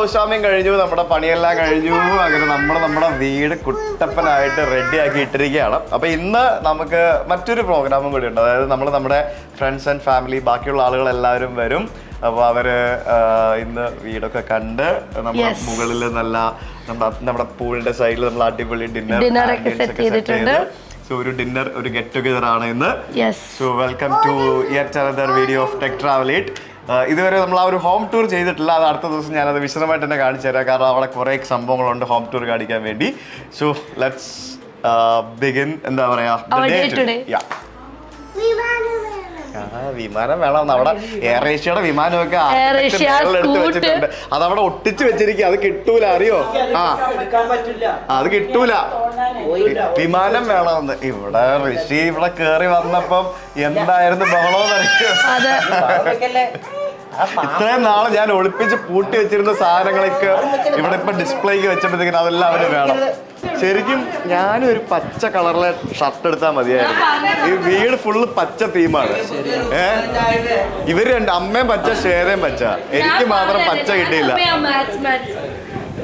House വാമിങ് കഴിഞ്ഞു, നമ്മുടെ പണിയെല്ലാം കഴിഞ്ഞു. അങ്ങനെ നമ്മുടെ വീട് കുട്ടപ്പനായിട്ട് റെഡി ആക്കി ഇട്ടിരിക്കുകയാണ്. അപ്പോൾ ഇന്ന് നമുക്ക് മറ്റൊരു പ്രോഗ്രാമും കൂടി ഉണ്ട്. അതായത് നമ്മുടെ ഫ്രണ്ട്സ് ആൻഡ് ഫാമിലി, ബാക്കിയുള്ള ആളുകളെല്ലാവരും വരും. അപ്പോൾ അവര് ഇന്ന് വീടൊക്കെ കണ്ട് നമ്മുടെ മുകളിൽ നല്ല നമ്മുടെ പൂളിന്റെ സൈഡിൽ നമ്മൾ അടിപൊളി ഡിന്നർ ഒക്കെ സെറ്റ് ചെയ്തിട്ടുണ്ട്. സോ ഒരു ഗെറ്റ് ടുഗദർ ആണ് ഇന്ന്. So welcome to yet another video of tech travel eat. ഇതുവരെ നമ്മൾ ആ ഒരു ഹോം ടൂർ ചെയ്തിട്ടില്ല. അത് അടുത്ത ദിവസം ഞാനത് വിശദമായിട്ട് തന്നെ കാണിച്ചു തരാം. കാരണം അവിടെ കുറേ സംഭവങ്ങളുണ്ട് ഹോം ടൂർ കാണിക്കാൻ വേണ്ടി. So let's begin. എന്താ പറയാ, വിമാനം വേണം. അവിടെ എയർ ഏഷ്യയുടെ വിമാനമൊക്കെ എടുത്ത് വെച്ചിട്ടുണ്ട്. അതവിടെ ഒട്ടിച്ച് വെച്ചിരിക്കുക. അത് കിട്ടൂല, അറിയോ? അത് കിട്ടൂല. വിമാനം വേണമെന്ന്. ഇവിടെ ഋഷി ഇവിടെ കേറി വന്നപ്പം എന്തായിരുന്നു ബഹളമെന്ന് അറിയോ? ഇത്രയും നാളെ ഞാൻ ഒളിപ്പിച്ച് പൂട്ടി വെച്ചിരുന്ന സാധനങ്ങളൊക്കെ ഇവിടെ ഇപ്പൊ ഡിസ്പ്ലേക്ക് വെച്ചപ്പോഴത്തേക്കിനും അതെല്ലാം അവന് വേണം. ശരിക്കും ഞാനും ഒരു പച്ച കളറിലെ ഷർട്ട് എടുത്താൽ മതിയായിരുന്നു. ഈ വീട് ഫുള്ള് പച്ച തീമാണ്. ഇവര് രണ്ട്, അമ്മയും പച്ച, ശ്വേതയും പച്ച. എനിക്ക് മാത്രം പച്ച കിട്ടിയില്ല.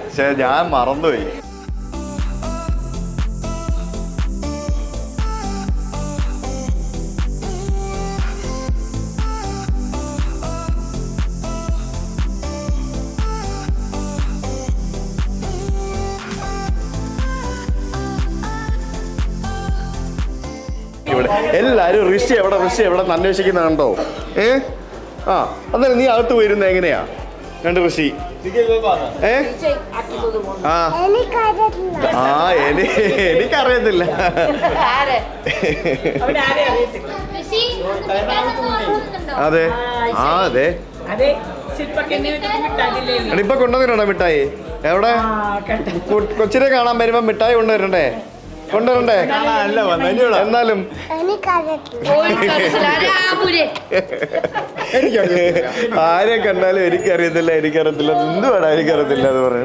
പക്ഷേ ഞാൻ മറന്നുപോയി. എല്ലാരും ഋഷി എവിടെ അന്വേഷിക്കുന്ന കണ്ടോ? അന്നേരം നീ അകത്ത് പോയിരുന്ന എങ്ങനെയാ കണ്ട് ഋഷി? എനിക്കറിയത്തില്ല. അതെ അതെ ഇപ്പൊ കൊണ്ടുവന്നിട്ടുണ്ടോ മിഠായി? എവിടെ? കൊച്ചിനെ കാണാൻ വരുമ്പോ മിഠായി കൊണ്ടുവരണ്ടേ? എന്നാലും ആരെ കണ്ടാലും എനിക്കറിയത്തില്ല. എന്തുവാടാ എനിക്കറിയത്തില്ല എന്ന് പറഞ്ഞു.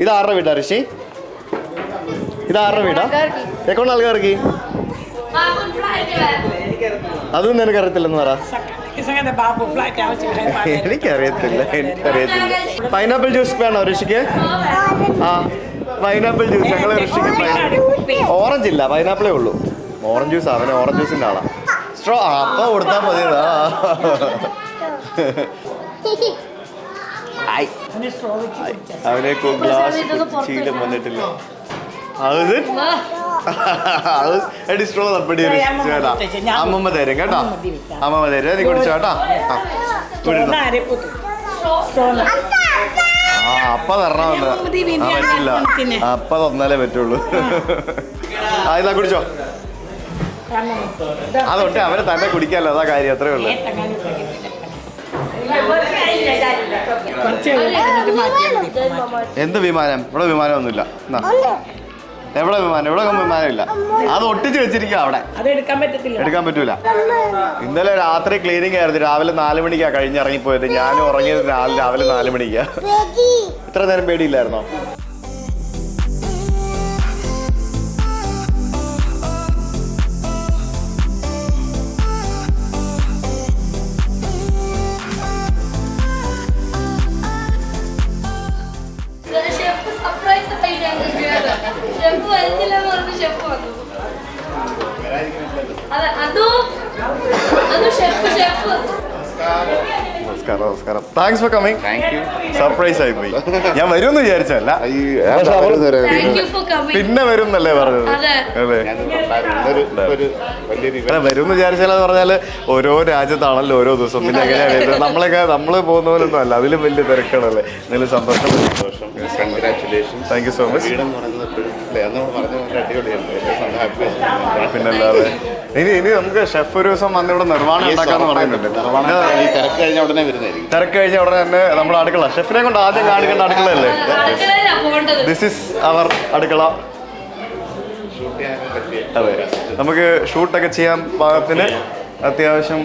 ഇത് ആരുടെ വീടാ ഋഷി? ഇത് ആരുടെ വീടാ? എക്കൊണ്ട് ആൾക്കാർക്ക് അതൊന്നും എനിക്കറിയത്തില്ലെന്ന് പറ. എനിക്കറിയത്തില്ല. പൈനാപ്പിൾ ജ്യൂസ് വേണോ ഋഷിക്ക്? പൈനാപ്പിൾ ജ്യൂസ് ഞങ്ങൾ ഋഷിക്ക്. ഓറഞ്ച് ഇല്ല, പൈനാപ്പിളേ ഉള്ളൂ. ഓറഞ്ച് ജ്യൂസ് അവന് ഓറഞ്ച് ജ്യൂസിന്റെ ആളാ. സ്ട്രോ അപ്പൊ കൊടുത്താൽ മതിയതാ. അവനെ ഗ്ലാസ് ശീലം വന്നിട്ടില്ല. സ്ട്രോ തപ്പടി അമ്മമ്മ തരും കേട്ടോ. അമ്മമ്മ തരും, നീ കുടിച്ചോ കേട്ടോ. അപ്പ തരണമല്ലോ. പറ്റില്ല, അപ്പ തന്നാലേ പറ്റുള്ളൂ. ഇതാ കുടിച്ചോ. അതൊട്ടെ അവരെ തന്നെ കുടിക്കാല്ലോ, അതാ കാര്യം. അത്രേ ഉള്ളൂ. എന്ത് വിമാനം? ഇവിടെ വിമാനമൊന്നുമില്ല. എവിടെ വിമാനം? ഇവിടെ വിമാനം ഇല്ല. അത് ഒട്ടിച്ച് വെച്ചിരിക്കുക അവിടെ. എടുക്കാൻ പറ്റൂല. ഇന്നലെ രാത്രി ക്ലീനിങ് ആയിരുന്നു. രാവിലെ 4 മണിക്കാ കഴിഞ്ഞിറങ്ങിപ്പോയത്. ഞാനും ഉറങ്ങിയത് രാവിലെ 4 മണിക്കാ. ഇത്ര നേരം പേടിയില്ലായിരുന്നോ? നമസ്കാരം. Thanks for coming. സർപ്രൈസ് ആയി പോയി. ഞാൻ വരുമെന്ന് വിചാരിച്ചല്ല, പിന്നെ വരും എന്നല്ലേ പറഞ്ഞത്. അതെ, വരുമെന്ന് വിചാരിച്ചാലെന്ന് പറഞ്ഞാല് ഓരോ രാജ്യത്താണല്ലോ ഓരോ ദിവസം. പിന്നെ എങ്ങനെയാണ് നമ്മള് പോകുന്ന പോലൊന്നും അല്ല. അതിലും വലിയ തിരക്കാണല്ലേ. എന്തെങ്കിലും സന്തോഷം. Thank you so much. പിന്നല്ലാതെ ഇനി നമുക്ക് ഷെഫ് ഒരു ദിവസം വന്ന് ഇവിടെ നിർവ്വാണം ഉണ്ടാക്കാന്ന് പറയുന്നുണ്ട്. തിരക്ക് കഴിഞ്ഞ ഉടനെ തന്നെ നമ്മുടെ അടുക്കള. ഷെഫിനെ കൊണ്ട് ആദ്യം കാണിക്കേണ്ട അടുക്കളയല്ലേ? ദിസ് ഈസ് അവർ അടുക്കള. അതെ, നമുക്ക് ഷൂട്ടൊക്കെ ചെയ്യാൻ പാകത്തിന് അത്യാവശ്യം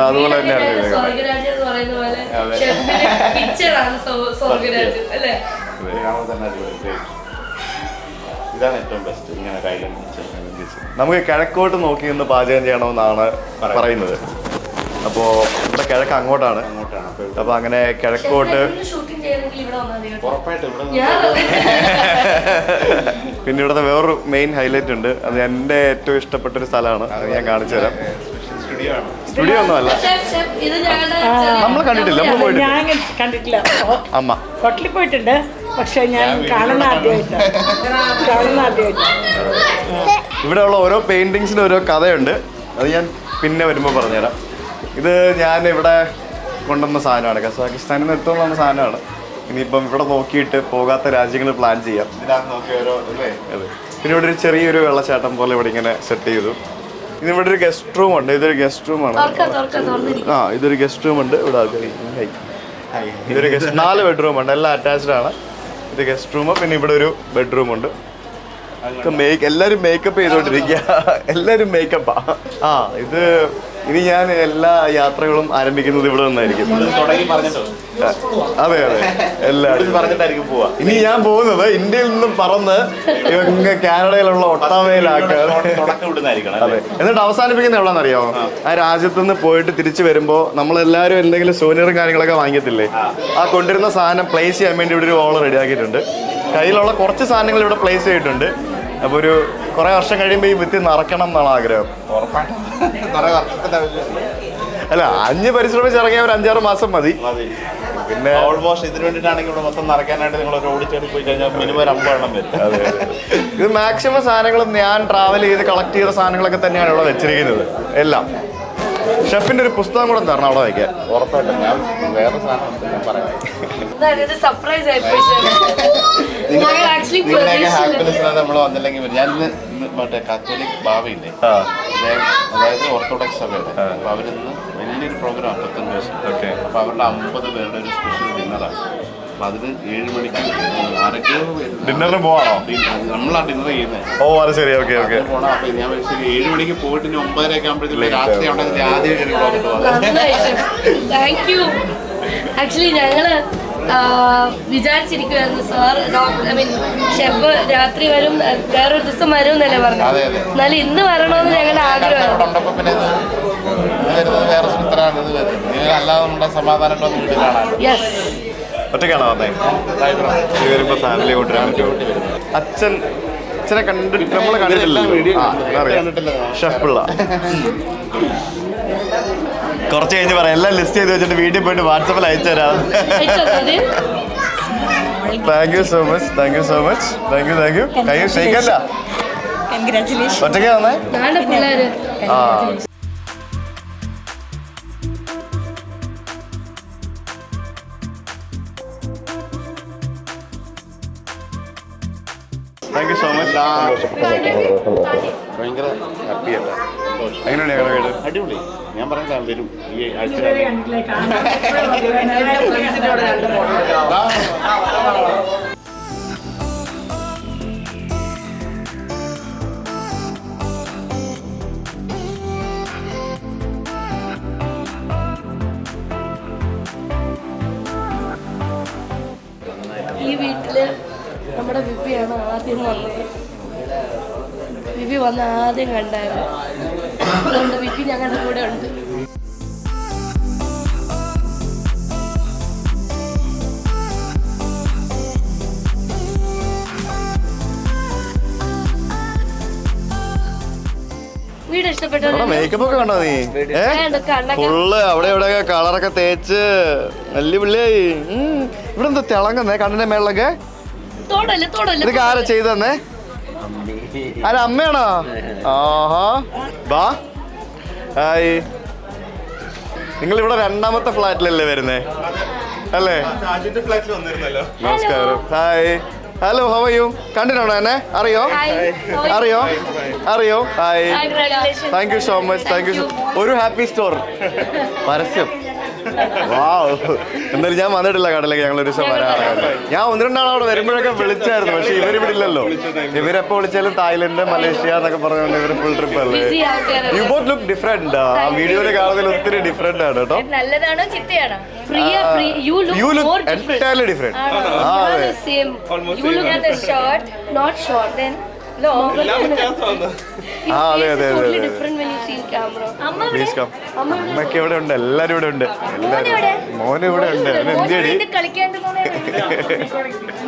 അതുപോലെ തന്നെയാണ്. ഇതാണ് ഏറ്റവും ബെസ്റ്റ്. ഇങ്ങനെ നമുക്ക് കിഴക്കോട്ട് നോക്കി നിന്ന് പാചകം ചെയ്യണമെന്നാണ് പറയുന്നത്. അപ്പോൾ ഇവിടെ കിഴക്ക് അങ്ങോട്ടാണ്. അപ്പോൾ അങ്ങനെ കിഴക്കോട്ട് പിന്നെ ഇവിടുത്തെ വേറൊരു മെയിൻ ഹൈലൈറ്റ് ഉണ്ട്, അത് എൻ്റെ ഏറ്റവും ഇഷ്ടപ്പെട്ടൊരു സ്ഥലമാണ്, അത് ഞാൻ കാണിച്ചു തരാം. സ്റ്റുഡിയോ ഒന്നും അല്ല, നമ്മൾ കണ്ടിട്ടില്ല, നമ്മൾ കണ്ടിട്ടില്ല. അമ്മ ഹോട്ടലിൽ പോയിട്ടുണ്ട്, പക്ഷെ ഞാൻ കാണുന്ന ആദ്യമായിട്ട്. ഇവിടെയുള്ള ഓരോ പെയിന്റിങ്സിനും ഓരോ കഥയുണ്ട്, അത് ഞാൻ പിന്നെ വരുമ്പോൾ പറഞ്ഞുതരാം. ഇത് ഞാൻ ഇവിടെ കൊണ്ടുവന്ന സാധനമാണ്, കസാഖിസ്ഥാനിൽ നിന്ന് എടുത്തുകൊണ്ട് വന്ന സാധനമാണ്. ഇനിയിപ്പം ഇവിടെ നോക്കിയിട്ട് പോകാത്ത രാജ്യങ്ങൾ പ്ലാൻ ചെയ്യാം. ഇതിനകത്ത് നോക്കിയ ഓരോ അല്ലേ. അതെ. പിന്നെ ഇവിടെ ഒരു ചെറിയൊരു വെള്ളച്ചാട്ടം പോലെ ഇവിടെ ഇങ്ങനെ സെറ്റ് ചെയ്തു. ഇതിവിടെ ഒരു ഗസ്റ്റ് റൂം ഉണ്ട്, ഇതൊരു ഗസ്റ്റ് റൂമാണ്. ആ, ഇതൊരു ഗസ്റ്റ് റൂം ഉണ്ട് ഇവിടെ. ഇതൊരു ഗസ്റ്റ്, 4 ബെഡ്റൂം ഉണ്ട്, എല്ലാം അറ്റാച്ച്ഡ് ആണ്. ഇത് ഗസ്റ്റ് റൂം. പിന്നെ ഇവിടെ ഒരു ബെഡ്റൂം ഉണ്ട്. എല്ലാരും മേക്കപ്പ് ചെയ്തോണ്ടിരിക്കുക, എല്ലാരും മേക്കപ്പാ. ആ, ഇത് ഇനി ഞാൻ എല്ലാ യാത്രകളും ആരംഭിക്കുന്നത് ഇവിടെ നിന്നായിരിക്കും. അതെ അതെ, എല്ലാവരും പറഞ്ഞിട്ടായിരിക്കും പോവാ. ഇനി ഞാൻ പോകുന്നത് ഇന്ത്യയിൽ നിന്നും പറന്ന് കാനഡയിലുള്ള ഒട്ടാവയിലാക്കുക. അതെ, എന്നിട്ട് അവസാനിപ്പിക്കുന്ന എവിടെന്നറിയാമോ? ആ രാജ്യത്ത് നിന്ന് പോയിട്ട് തിരിച്ചു വരുമ്പോ നമ്മളെല്ലാരും എന്തെങ്കിലും സോനിയറും കാര്യങ്ങളൊക്കെ വാങ്ങിക്കത്തില്ലേ, ആ കൊണ്ടുവരുന്ന സാധനം പ്ലേസ് ചെയ്യാൻ വേണ്ടി ഇവിടെ ഒരു വോൾ റെഡിയാക്കിയിട്ടുണ്ട്. കയ്യിലുള്ള കുറച്ച് സാധനങ്ങൾ ഇവിടെ പ്ലേസ് ചെയ്തിട്ടുണ്ട്. അപ്പോൾ ഒരു കുറെ വർഷം കഴിയുമ്പോൾ ഈ ഭിത്തി നിറയ്ക്കണം എന്നാണ് ആഗ്രഹം. അല്ല, 5 പരിശ്രമിച്ചിറങ്ങിയ ഒരു 5-6 മാസം മതി. പിന്നെ ഓൾമോസ്റ്റ് ഇതിന് വേണ്ടിയിട്ടാണെങ്കിൽ ഇവിടെ മൊത്തം നിറയ്ക്കാനായിട്ട് നിങ്ങൾ റോഡിൽ ചേർത്ത് പോയി കഴിഞ്ഞാൽ മിനിമം 50 എണ്ണം വരും. അതെ, ഇത് മാക്സിമം സാധനങ്ങളും ഞാൻ ട്രാവൽ ചെയ്ത് കളക്ട് ചെയ്ത സാധനങ്ങളൊക്കെ തന്നെയാണ് ഇവിടെ വെച്ചിരിക്കുന്നത് എല്ലാം. ഷെഫിന്റെ ഒരു പുസ്തകം കൂടെ തരണം അവിടെ വയ്ക്കാൻ. ഉറപ്പായിട്ടും ഞാൻ വേറെ സാധനം ഞാൻ പറയാം. ഹാപ്പിനെസ്സിലാണ് നമ്മൾ വന്നില്ലെങ്കിൽ ഞാൻ മറ്റേ കാത്തോലിക് ബാവയില്ലേ, അതായത് ഓർത്തഡോക്സ് സഭയുടെ, അപ്പൊ അവരിന്ന് വലിയൊരു പ്രോഗ്രാം 55 ദിവസം. അപ്പൊ അവരുടെ 50 പേരുടെ ഒരു സ്പെഷ്യൽ ഡിന്നറാണ്. അപ്പൊ അതിന് 7 മണിക്ക് ആരൊക്കെയോ ഡിന്നറിന് പോവാണോ? നമ്മളാ ഡിന്നർ ചെയ്യുന്നത്. ഓ, അത് ശരി. Okay okay. പോണം. അപ്പൊ ഞാൻ 7 മണിക്ക് പോയിട്ട് 9:30 ആകുമ്പോഴത്തേക്ക് രാത്രി ഉണ്ടെങ്കിൽ ആദ്യം ആക്ച്വലി ഞങ്ങള് വിചാരിച്ചിരിക്കുവായിരുന്നു സാർ ഷെഫ് രാത്രി വരും, വേറൊരു ദിവസം വരും എന്നല്ലേ പറഞ്ഞു. എന്നാലും ഇന്ന് വരണമെന്ന് ഞങ്ങളുടെ ആഗ്രഹമാണ്. ഒറ്റയ്ക്കാണോ വന്നേ? വരുമ്പോ ഫാമിലി കൊണ്ടുവരാൻ പറ്റുമോ? അച്ഛനെ കണ്ടിട്ട് നമ്മളെ കണ്ടിട്ടില്ല, ഷെഫ് പിള്ള. കുറച്ച് കഴിഞ്ഞ് പറയാം, എല്ലാം ലിസ്റ്റ് ചെയ്ത് വെച്ചിട്ട് വീട്ടിൽ പോയിട്ട് വാട്സാപ്പിൽ അയച്ചു തരാം. Thank you so much. കൈ ഷേക്കല്ല, ഒറ്റയ്ക്കാ വന്നേ? ആ, താങ്ക് യു സോ മച്ച്. ഭയങ്കര ഹാപ്പിയായിട്ടാ. എങ്ങനെയാണ് ഞങ്ങളുടെ വീട്? അടിപൊളി. ഞാൻ പറഞ്ഞാൽ വരും ഈ ആഴ്ച. ഈ വീട്ടില് നമ്മുടെ വിവിയാണ് ആദ്യം വന്നത്. വിവി വന്ന് ആദ്യം കണ്ടായിരുന്നു. അതുകൊണ്ട് വിവി ഞങ്ങളുടെ കൂടെ ഉണ്ട്. വീട് ഇഷ്ടപ്പെട്ടോ? മേക്കപ്പ് ഒക്കെ കണ്ടോ നീ? ഫുള്ള് അവിടെ ഇവിടെ കളറൊക്കെ തേച്ച് വലിയ പിള്ളിയായി. ഇവിടെ എന്താ തിളങ്ങുന്നേ കണ്ണിന്റെ മേളിലൊക്കെ? ഇതൊക്കെ ആരാ ചെയ്തു തന്നെ? ആരാ, അമ്മയാണോ? ആഹാ, ബാ. ഹായ്. നിങ്ങൾ ഇവിടെ 2ാമത്തെ ഫ്ലാറ്റിലല്ലേ വരുന്നേ അല്ലേ? നമസ്കാരം. Hi. Hello, how are U? കണ്ടിട്ടുണ്ടോ എന്നെ? അറിയോ? Hi. Thank you so much. ഒരു ഹാപ്പി സ്റ്റോർ പരസ്യം. വാവ്. എന്തായാലും ഞാൻ വന്നിട്ടില്ല കടലേക്ക്. ഞങ്ങൾ ഒരു ദിവസം വരാറാണ്. ഞാൻ 1-2 ആൾ അവിടെ വരുമ്പോഴൊക്കെ വിളിച്ചായിരുന്നു, പക്ഷെ ഇവരിവിടെ ഇല്ലല്ലോ. ഇവരെപ്പോ വിളിച്ചാലും തായ്ലൻഡ്, മലേഷ്യ എന്നൊക്കെ പറഞ്ഞുകൊണ്ട് ഇവര് ഫുൾ ട്രിപ്പ് അല്ലേ. You both look different. ആ വീഡിയോയിൽ കാണുന്നതിൽ ഒത്തിരി ഡിഫറെന്റ് ആണ് കേട്ടോ. You look entirely different. അതെ അതെ അതെ different when you see camera. Please come. അമ്മയ്ക്ക് ഇവിടെ ഉണ്ട്, എല്ലാരും ഇവിടെ ഉണ്ട്, മോനും ഇവിടെ ഉണ്ട്. എന്തിയടി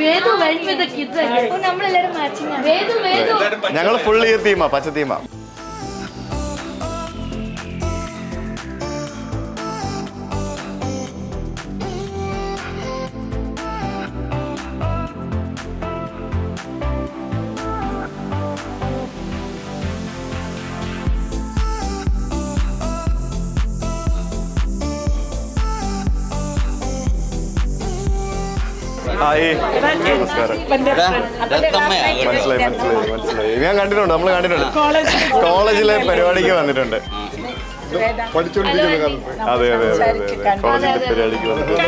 വേദു വെൽറ്റ് വിത്ത് ദ കിഡ്സ് അഗൈൻ. നമ്മളെല്ലാരും മാച്ചിങ് ആണ്. വേദു ഞങ്ങൾ ഫുൾ ഈ തീമാ, പച്ച തീമാ. ഹായ്, നമസ്കാരം. മനസ്സിലായി. ഞാൻ കണ്ടിട്ടുണ്ട്, നമ്മൾ കണ്ടിട്ടുണ്ട്. കോളേജിലെ പരിപാടിക്ക് വന്നിട്ടുണ്ട്. അതെ അതെ അതെ അതെ അതെ, കോളേജിലെ പരിപാടിക്ക് വന്നിട്ടുണ്ട്.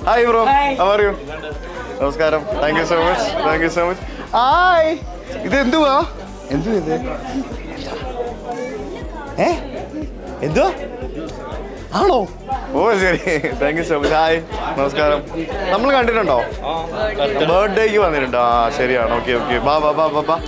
Hi bro, how are you? നമസ്കാരം. Thank you so much, thank you so much. Hi, ഇത് എന്തുവാ? എന്തുവാ ഇത്? എന്തുവാ ആണോ? ഓ ശരി, thank you so much. Hi, നമസ്കാരം. നമ്മൾ കണ്ടിട്ടുണ്ടോ? ബർത്ത്ഡേക്ക് വന്നിട്ടുണ്ടോ? ആ ശരിയാണ്. ഓക്കെ ഓക്കെ, ബാ ബാ ബാ ബാ ബാ.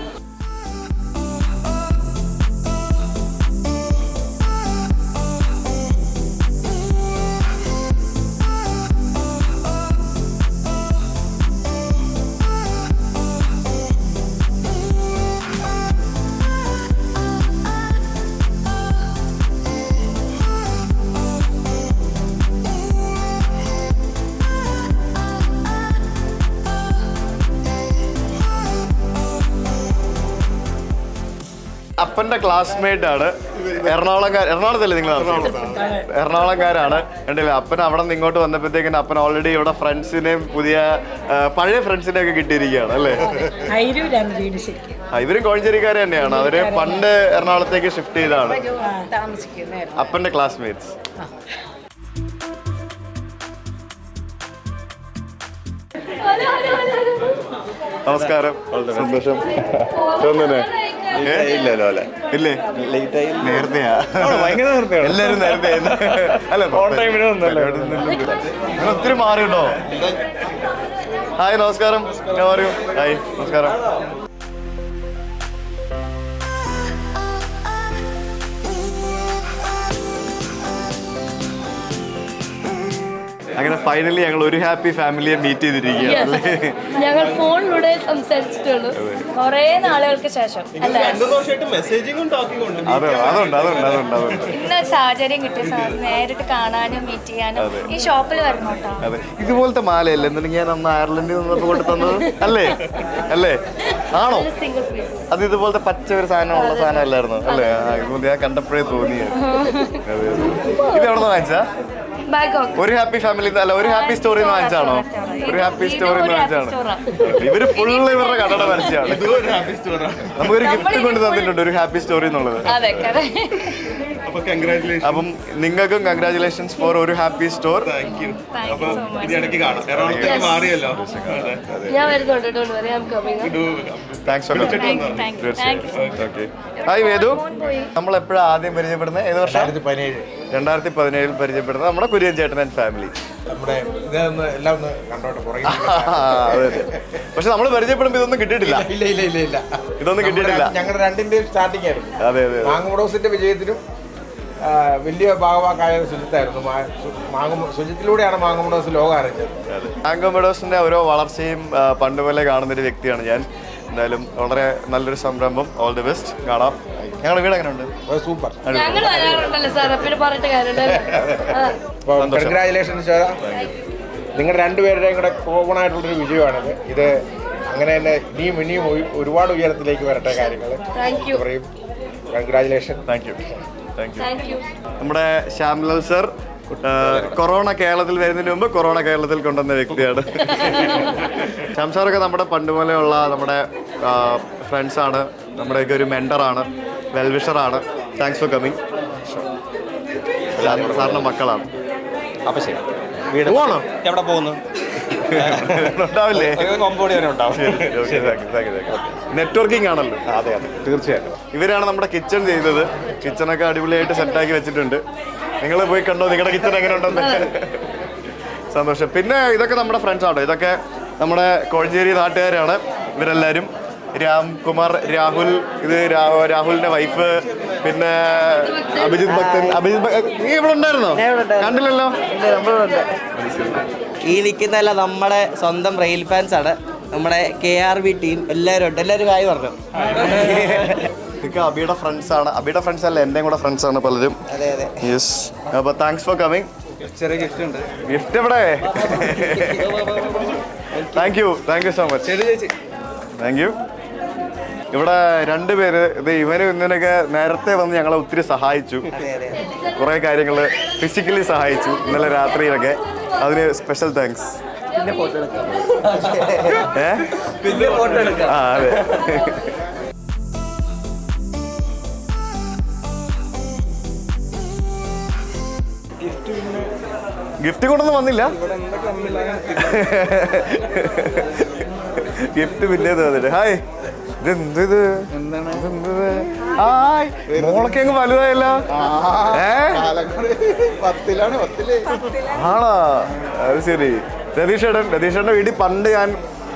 അപ്പൻ്റെ ക്ലാസ്മേറ്റ് ആണ്. എറണാകുളത്തല്ലേ നിങ്ങൾ? എറണാകുളംകാരാണ്. കണ്ടില്ല, അപ്പൻ അവിടെ നിന്ന് ഇങ്ങോട്ട് വന്നപ്പോഴത്തേക്കിന് അപ്പൻ ഓൾറെഡി ഇവിടെ ഫ്രണ്ട്സിനെയും പുതിയ പഴയ ഫ്രണ്ട്സിനെ ഒക്കെ കിട്ടിയിരിക്കുകയാണ് അല്ലേ? ഇവരും കോഴഞ്ചേരിക്കാർ തന്നെയാണ്. അവര് പണ്ട് എറണാകുളത്തേക്ക് ഷിഫ്റ്റ് ചെയ്താണ്. അപ്പൻ്റെ ക്ലാസ്മേറ്റ്സ്. നമസ്കാരം, സന്തോഷം. ഇല്ലല്ലോ അല്ലെ? ഇല്ലേ, നേരത്തെയാ? എല്ലാരും നേരത്തെ അല്ല, ഒത്തിരി മാറിയുണ്ടോ? ഹായ്, നമസ്കാരം. ഹായ്, നമസ്കാരം. അങ്ങനെ ഫൈനലി ഞങ്ങൾ ഒരു ഹാപ്പി ഫാമിലിയെ മീറ്റ് ചെയ്തിരിക്കുകയാണ്. ഞങ്ങൾ ഫോണിലൂടെ സംസാരിച്ചിട്ടുള്ളൂ കുറേ നാളുകൾക്ക് ശേഷം. അതെ, അതുണ്ട്. ഇന്ന് സാഹചര്യം കിട്ടിയ നേരിട്ട് കാണാനും മീറ്റ് ചെയ്യാനും ഈ ഷോപ്പിൽ വരണം കേട്ടോ. അതെ, ഇതുപോലത്തെ മാലയല്ലേ എന്നിട്ട് ഞാൻ അന്ന് അയർലൻഡിൽ നിന്നപ്പോൾ കൊണ്ട് തന്നത് അല്ലേ? അല്ലേ? ആണോ? അത് ഇതുപോലത്തെ പച്ച ഒരു സാധനം ഉള്ള സാധനം അല്ലായിരുന്നു അല്ലേ? ഇതുപോലെ ഞാൻ കണ്ടപ്പോഴേ തോന്നിയത്. ഇത് എവിടെ നിന്ന് വാങ്ങിച്ചാ? ഒരു ഹാപ്പി ഫാമിലി അല്ല, ഒരു ഹാപ്പി സ്റ്റോറി വാങ്ങിച്ചാണോ? ഒരു ഹാപ്പി സ്റ്റോറി വാങ്ങിച്ചാണ്. ഇവര് ഫുള്ള് ഇവരുടെ കടട പരസ്യമാണ്. നമുക്കൊരു ഗിഫ്റ്റ് കൊണ്ട് തന്നിട്ടുണ്ട്, ഒരു ഹാപ്പി സ്റ്റോറി എന്നുള്ളത്. അപ്പം നിങ്ങൾക്കും കൺഗ്രാറ്റുലേഷൻസ് ഫോർ ഒരു ഹാപ്പി സ്റ്റോർ. ഹായ് വേദു, നമ്മൾ എപ്പോഴും ആദ്യം പരിചയപ്പെടുന്നത് ഏത് വർഷം? 2017 പരിചയപ്പെടുന്നത് നമ്മുടെ കുര്യൻ ചേട്ടൻ ആൻഡ് ഫാമിലി. പക്ഷെ നമ്മൾ പരിചയപ്പെടുമ്പോ ഇതൊന്നും കിട്ടിയിട്ടില്ല. ഇതൊന്നും കിട്ടിയിട്ടില്ല. ഞങ്ങളുടെ രണ്ടിന്റെയും സ്റ്റാർട്ടിംഗ് ആയിരുന്നു. അതെ അതെ, മാങ്ങുമോസിന്റെ വിജയത്തിനും വലിയ ഭാഗവാക്കായ സുജിത്തായിരുന്നു. സുജിത്തിലൂടെയാണ് മാങ്ങുമോസ് ലോകം അറിഞ്ഞത്. മാങ്ങുമോസിന്റെ ഓരോ വളർച്ചയും പണ്ട് പോലെ കാണുന്നൊരു വ്യക്തിയാണ് ഞാൻ. എന്തായാലും വളരെ നല്ലൊരു സംരംഭം. All the best. കാണാം. ഞങ്ങളുടെ വീട് എങ്ങനെ ഉണ്ട്? സൂപ്പർ. കൺഗ്രാജുലേഷൻസ്. നിങ്ങൾ രണ്ടുപേരുടെയും കൂടെ കോമൺ ആയിട്ടുള്ളൊരു വിജയമാണിത്. ഇത് അങ്ങനെ തന്നെ ഇനിയും ഒരുപാട് ഉയരത്തിലേക്ക് വരട്ടെ കാര്യങ്ങൾ. പറയും കൺഗ്രാജുലേഷൻ. Thank you. നമ്മുടെ ശ്യാംലാൽ സർ കൊറോണ കേരളത്തിൽ വരുന്നതിന് മുമ്പ് കൊറോണ കേരളത്തിൽ കൊണ്ടുവന്ന വ്യക്തിയാണ്. ശ്യാം സാറൊക്കെ നമ്മുടെ പണ്ട് പോലെയുള്ള നമ്മുടെ ഫ്രണ്ട്സാണ്, നമ്മുടെയൊക്കെ ഒരു മെൻറ്ററാണ്, വെൽവിഷറാണ്. Thanks for coming. സാറിൻ്റെ മക്കളാണ്. അപ്പൊ ശരി, വീട് പോകണോ? എവിടെ പോകുന്നു? ഉണ്ടാവില്ലേ? കൊമ്പോടി വരെ ഉണ്ടാവും. നെറ്റ്വർക്കിംഗ് ആണല്ലോ. അതെ അതെ, തീർച്ചയായിട്ടും. ഇവരാണ് നമ്മുടെ കിച്ചൺ ചെയ്തത്. കിച്ചണൊക്കെ അടിപൊളിയായിട്ട് സെറ്റാക്കി വെച്ചിട്ടുണ്ട്. നിങ്ങൾ പോയി കണ്ടോ നിങ്ങളുടെ കിച്ചൺ എങ്ങനെ ഉണ്ടെന്ന്? സന്തോഷം. പിന്നെ ഇതൊക്കെ നമ്മുടെ ഫ്രണ്ട്സ് ആണോ. ഇതൊക്കെ നമ്മുടെ കോഴഞ്ചേരി നാട്ടുകാരാണ് ഇവരെല്ലാവരും. രാംകുമാർ, രാഹുൽ, ഇത് രാഹുലിന്റെ വൈഫ്, പിന്നെ അഭിജിത്ത് ഭക്തൻ. നീ ഇവിടെ ഉണ്ടായിരുന്നോ? കണ്ടില്ലല്ലോ. ഈ നിൽക്കുന്നതല്ല നമ്മുടെ സ്വന്തം റെയിൽ ഫാൻസ് ആണ്, നമ്മുടെ KRB ടീം. എല്ലാവരും ഉണ്ട്. എല്ലാവരും കായ് പറഞ്ഞു. ഇതൊക്കെ അബിയുടെ ഫ്രണ്ട്സ് ആണ്. അബിയുടെ ഫ്രണ്ട്സ് അല്ല, എൻ്റെയും കൂടെ ഫ്രണ്ട്സ് ആണ് പലരും. അതെ അതെ. യെസ്. അപ്പോൾ താങ്ക്സ് ഫോർ കമ്മിങ്. ചെറിയ ഗിഫ്റ്റ് ഉണ്ട്. ഗിഫ്റ്റ് എവിടെ? Thank you so much. Thank U. ഇവിടെ രണ്ടുപേര് ഇവനും ഇന്നൊക്കെ നേരത്തെ വന്ന് ഞങ്ങളെ ഒത്തിരി സഹായിച്ചു. കുറേ കാര്യങ്ങൾ ഫിസിക്കലി സഹായിച്ചു ഇന്നലെ രാത്രിയിലൊക്കെ. അതിന് സ്പെഷ്യൽ താങ്ക്സ്. ആ അതെ. ഗിഫ്റ്റ് കൊണ്ടൊന്നും വന്നില്ല. ഗിഫ്റ്റ് പിന്നെ തന്നിട്ട്. ഹായ്, ഇതെന്ത്? ഹായ്, മോളൊക്കെ അങ്ങ് വലുതായല്ലോ. ആണോ? അത് ശരി. രതീഷേട്ടൻ്റെ വീട്ടിൽ പണ്ട് ഞാൻ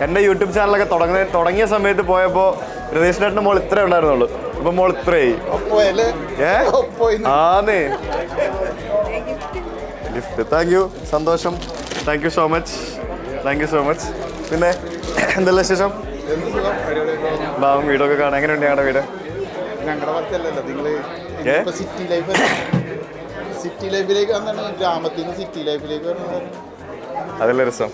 എൻ്റെ യൂട്യൂബ് ചാനലൊക്കെ തുടങ്ങിയ സമയത്ത് പോയപ്പോൾ രതീഷേട്ടൻ്റെ മോൾ ഇത്രേ ഉണ്ടായിരുന്നുള്ളൂ. ഇപ്പൊ മോൾ ഇത്രയായി. ആന്നേ. ഗിഫ്റ്റ്. Thank you. സന്തോഷം. Thank you so much. പിന്നെ എന്തെല്ലാം വിശേഷം? ബാബും വീടൊക്കെ കാണാൻ എങ്ങനെയുണ്ട് ഞങ്ങളുടെ വീട്? സിറ്റി ലൈഫിലേക്ക് ഗ്രാമത്തിൽ നിന്ന് സിറ്റി ലൈഫിലേക്ക് അതല്ലേ രസം.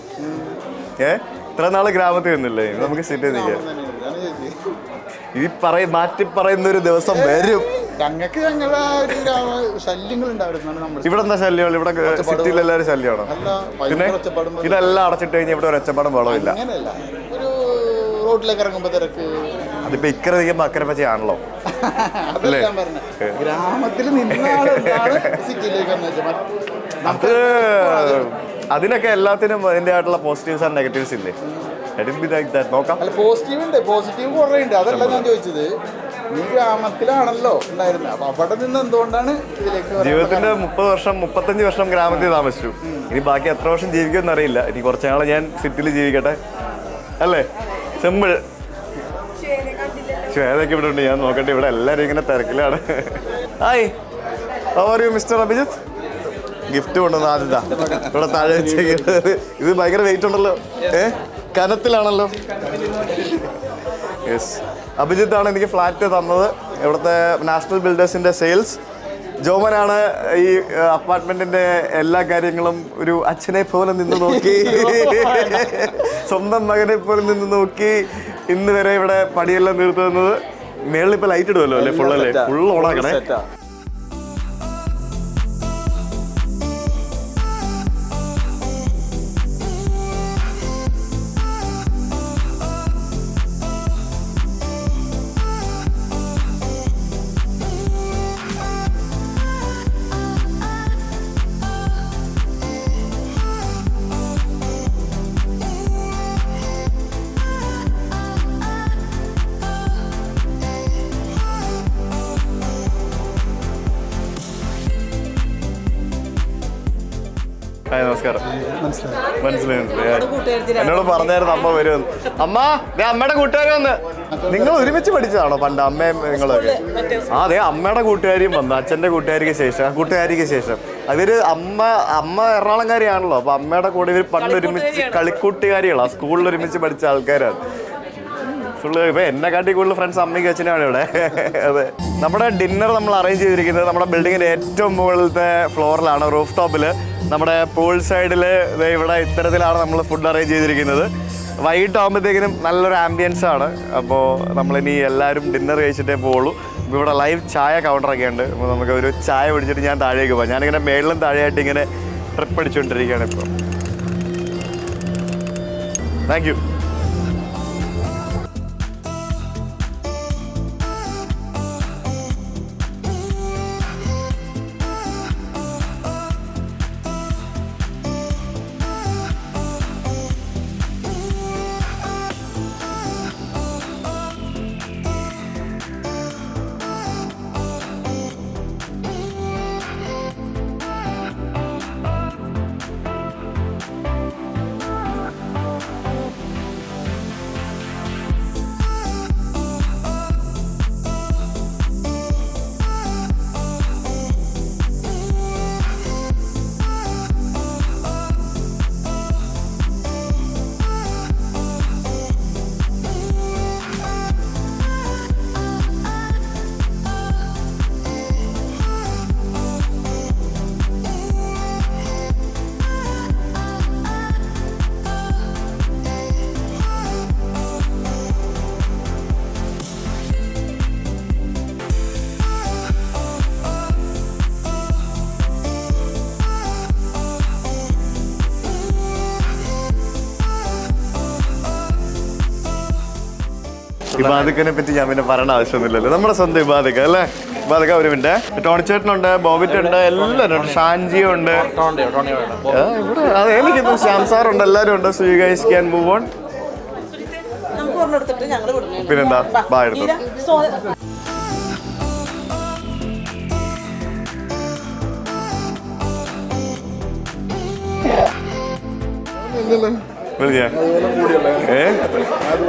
ഇത്ര നാള് ഗ്രാമത്തിൽ നിന്നില്ലേ, നമുക്ക് സിറ്റി നിൽക്കാം. മാറ്റി പറയുന്ന ഒരു ദിവസം വരും. ഞങ്ങൾക്ക് ഞങ്ങളുടെ ഒരു ശല്യങ്ങൾ ഉണ്ടായിരുന്നു. ഇവിടെ എന്താ ശല്യമുള്ളൂ? ഇവിടെ സിറ്റിയിൽ എല്ലാവരും ശല്യമാണോ? പിന്നെ ഇതെല്ലാം അടച്ചിട്ട് കഴിഞ്ഞാൽ ഇവിടെ ഒരു ഒച്ചപ്പാടും വെള്ളമില്ല. അങ്ങനെയല്ല, ഒരു റോഡിലേക്ക് ഇറങ്ങുമ്പോ തിരക്ക്. അതിപ്പോ ഇക്കരെ നിൽക്കുമ്പോ അക്കരെ പച്ചയാണല്ലോ. ഗ്രാമത്തിൽ നിന്ന് സിറ്റിയിലേക്ക് അത് അതിനൊക്കെ എല്ലാത്തിനും അതിൻ്റെ ആയിട്ടുള്ള പോസിറ്റീവ്സ് ആൻഡ് നെഗറ്റീവ്സ് ഇല്ലേ? നോക്കാം. അല്ല, പോസിറ്റീവ് ഉണ്ട്, പോസിറ്റീവ് കുറേ ഉണ്ട്. അതല്ല ഞാൻ ചോദിച്ചത്. നീ ഗ്രാമത്തിലാണല്ലോ ഉണ്ടായിരുന്നത്, അപ്പൊ അവിടെ നിന്ന് എന്തുകൊണ്ടാണ് ഇതിലേക്ക്? ജീവിതത്തിന്റെ 35 വർഷം ഗ്രാമത്തിൽ താമസിച്ചു. ഇനി ബാക്കി എത്ര വർഷം ജീവിക്കുമെന്ന് അറിയില്ല. ഇനി കുറച്ച് നാളെ ഞാൻ സിറ്റിയിൽ ജീവിക്കട്ടെ, അല്ലേ? സിമ്പിൾ. ഏതൊക്കെ ഇവിടെ ഉണ്ട് ഞാൻ നോക്കട്ടെ. ഇവിടെ എല്ലാവരും ഇങ്ങനെ തിരക്കിലാണ്. Hi, how are you mister Abhijith? Gift കൊണ്ടുവന്ന ആദ്യതാ ഇവിടെ താഴെ വെച്ചേക്കുന്നത്. ഇത് ഭയങ്കര വെയിറ്റ് ഉണ്ടല്ലോ. കനത്തിലാണല്ലോ. യെസ്, അഭിജിത്താണ് എനിക്ക് ഫ്ലാറ്റ് തന്നത്. ഇവിടുത്തെ നാഷണൽ ബിൽഡേഴ്സിൻ്റെ സെയിൽസ്. ജോമനാണ് ഈ അപ്പാർട്ട്മെന്റിന്റെ എല്ലാ കാര്യങ്ങളും ഒരു അച്ഛനെ പോലെ നിന്ന് നോക്കി, സ്വന്തം മകനെ പോലെ നിന്ന് നോക്കി ഇന്ന് വരെ ഇവിടെ പടിയെല്ലാം തീർത്തു തന്നത്. മേളിൽ ഇപ്പൊ ലൈറ്റ് ഇടുമല്ലോ അല്ലേ? ഫുള്ളല്ലേ? ഫുൾ ഓണാക്കണേ. നമസ്കാരം. മനസ്സിലായി. എന്നോട് പറഞ്ഞായിരുന്നു അമ്മ വരുമെന്ന്. അമ്മ, അമ്മയുടെ കൂട്ടുകാരി വന്ന്. നിങ്ങൾ ഒരുമിച്ച് പഠിച്ചതാണോ പണ്ട് അമ്മയും നിങ്ങളൊക്കെ? അതെ, അമ്മയുടെ കൂട്ടുകാരിയും വന്നു, അച്ഛൻ്റെ കൂട്ടുകാരിക്ക് ശേഷം. അതൊരു അമ്മ എറണാകുളംകാരിയാണല്ലോ. അപ്പൊ അമ്മയുടെ കൂടെ ഇവർ പണ്ട് ഒരുമിച്ച് കളിക്കൂട്ടുകാരികളാണ്. സ്കൂളിൽ ഒരുമിച്ച് പഠിച്ച ആൾക്കാരാണ് ഫുള്ള്. ഇപ്പൊ എന്നെ കാട്ടി കൂടുതൽ ഫ്രണ്ട്സ് അമ്മയ്ക്ക് അച്ഛനാണ് ഇവിടെ. അതെ, നമ്മുടെ ഡിന്നർ നമ്മൾ അറേഞ്ച് ചെയ്തിരിക്കുന്നത് നമ്മുടെ ബിൽഡിങ്ങിന്റെ ഏറ്റവും മുകളിലത്തെ ഫ്ലോറിലാണ്, റൂഫ് ടോപ്പിൽ. നമ്മുടെ പൂൾ സൈഡിൽ ഇവിടെ ഇത്തരത്തിലാണ് നമ്മൾ ഫുഡ് അറേഞ്ച് ചെയ്തിരിക്കുന്നത്. വൈകിട്ടാകുമ്പോഴത്തേക്കിനും നല്ലൊരു ആംബിയൻസ് ആണ്. അപ്പോൾ നമ്മളിനി എല്ലാവരും ഡിന്നർ കഴിച്ചിട്ടേ പോവുള്ളൂ. ഇവിടെ ലൈവ് ചായ കൗണ്ടറൊക്കെ ഉണ്ട്. അപ്പോൾ നമുക്ക് ഒരു ചായ പിടിച്ചിട്ട് ഞാൻ താഴേക്ക് പോകാം. ഞാനിങ്ങനെ മേളിലും താഴെയായിട്ട് ഇങ്ങനെ ട്രിപ്പ് അടിച്ചുകൊണ്ടിരിക്കുകയാണ് ഇപ്പോൾ. Thank you. ഇബാദിക്കനെ പറ്റി ഞാൻ പിന്നെ പറയേണ്ട ആവശ്യമൊന്നുമില്ലല്ലോ. നമ്മുടെ സ്വന്തം ഇബാദിക്ക അല്ലേ? ഇബാദിക്ക ഒരു മിനിറ്റ്. ടോണിച്ചേട്ടനുണ്ട്, ബോബിറ്റ് ഉണ്ട്, എല്ലാവരും ഉണ്ട്, ഷാൻജിയും ഉണ്ട്, ഇവിടെ എനിക്ക് ശ്യാം സാറുണ്ട്, എല്ലാവരും ഉണ്ട്. So you guys can move on. പിന്നെന്താ ബാ എടുത്തു.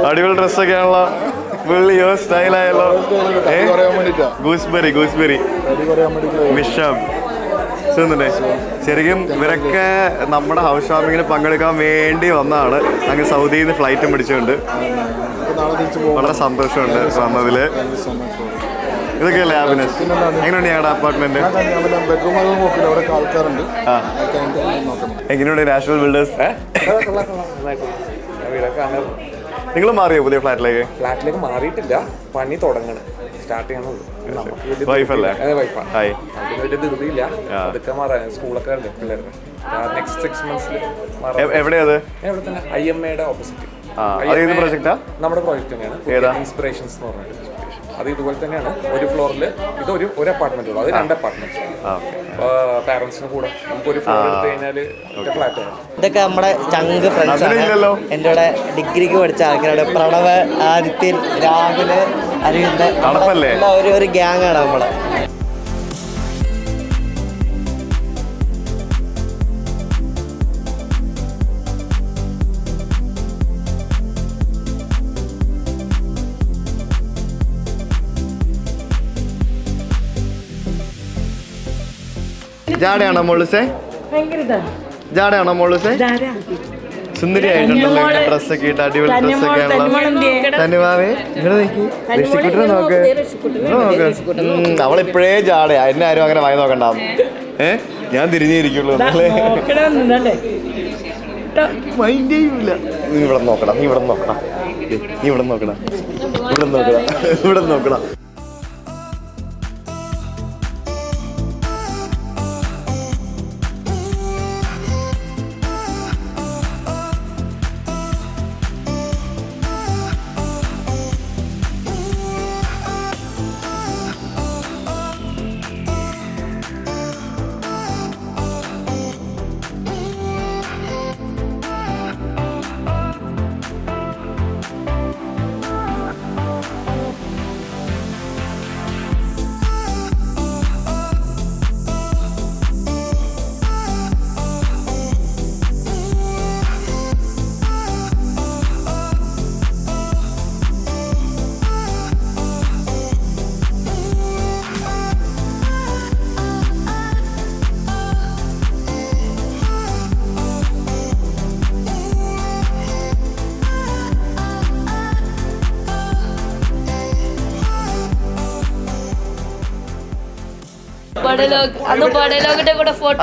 അടിപൊളി ഡ്രസ്സൊക്കെയാണല്ലോ. വെള്ളിയോ സ്റ്റൈലായല്ലോ. ഗൂസ്ബെറി വിഷം സുന്നുണ്ടേ. ശരിക്കും ഇവരൊക്കെ നമ്മുടെ ഹൗസ് വാമിങ്ങിന് പങ്കെടുക്കാൻ വേണ്ടി വന്നതാണ്. അങ്ങ് സൗദിയിൽ നിന്ന് ഫ്ലൈറ്റും പിടിച്ചുകൊണ്ട്. വളരെ സന്തോഷമുണ്ട് വന്നതില്. ഇതൊക്കെയല്ലേ ഹാപ്പിനെസ്. എങ്ങനെയുണ്ട് ഞങ്ങളുടെ അപ്പാർട്ട്മെന്റ്? എങ്ങനെയുണ്ട് നാഷണൽ ബിൽഡേഴ്സ്? നിങ്ങൾ മാറിയോ പുതിയ ഫ്ലാറ്റിലേക്ക് മാറിയിട്ടില്ല, പണി തുടങ്ങണം, സ്റ്റാർട്ട് ചെയ്യണുള്ളൂ. വൈഫല്ലേ? ഹായ്. വലിയ ധൃതിയില്ല, അതൊക്കെ മാറാൻ സ്കൂളൊക്കെ ഉണ്ട് പിള്ളേർക്ക്. Next 6 months എവിടെയത്? എവിടെ തന്നെ IMA ഓപ്പോസിറ്റ്. പ്രൊജക്റ്റാ? നമ്മുടെ പ്രോജക്റ്റ് തന്നെയാണ്, ഇൻസ്പിറേഷൻസ് എന്ന് പറഞ്ഞിട്ട്. അത് ഇതുപോലെ തന്നെയാണ്. ഒരു ഫ്ലോറിൽ ഇത് ഒരു അപ്പാർട്ട്മെന്റ് ഉള്ളൂ, അത് 2 അപ്പാർട്ട്മെന്റ്. പാരന്റ്സിന് കൂടെ നമുക്ക് ഒരു ഫ്ലോർ എടുത്തു കഴിഞ്ഞാൽ ഫ്ലാറ്റ് ആണ്. ഇതൊക്കെ നമ്മുടെ ചങ്ക് ഫ്രണ്ട്സ് ആണ്. എൻ്റെ കൂടെ ഡിഗ്രിക്ക് പഠിച്ച ആൾക്കാരുടെ പ്രണവ്, ആദിത്യൻ, രാഹുല്, അരവിന്ദ്, ഒരു ഗ്യാങ് ആണ് നമ്മളെ. ജാടയാണോ മോളുസേ? ജാടയാണോ മോളുസേ? സുന്ദരിയായിട്ടുണ്ടല്ലോ, ഡ്രസ്സൊക്കെ ഇട്ട് അടിപൊളി ഡ്രസ്സൊക്കെ ആണല്ലോ. തനുവാവേ ഋഷിക്കുട്ടിനെ നോക്ക്. അവളിപ്പോഴേ ജാടയാ. എന്നെ ആരും അങ്ങനെ വായി നോക്കണ്ടാവും. ഞാൻ തിരിഞ്ഞിരിക്കുള്ളൂ. മൈൻഡ് ചെയ്യൂല. നീ ഇവിടെ നോക്കണം, നീ ഇവിടെ നോക്കണം, നീ ഇവിടെ നോക്കണം, ഇവിടെ നോക്കണം, ഇവിടെ നോക്കണം.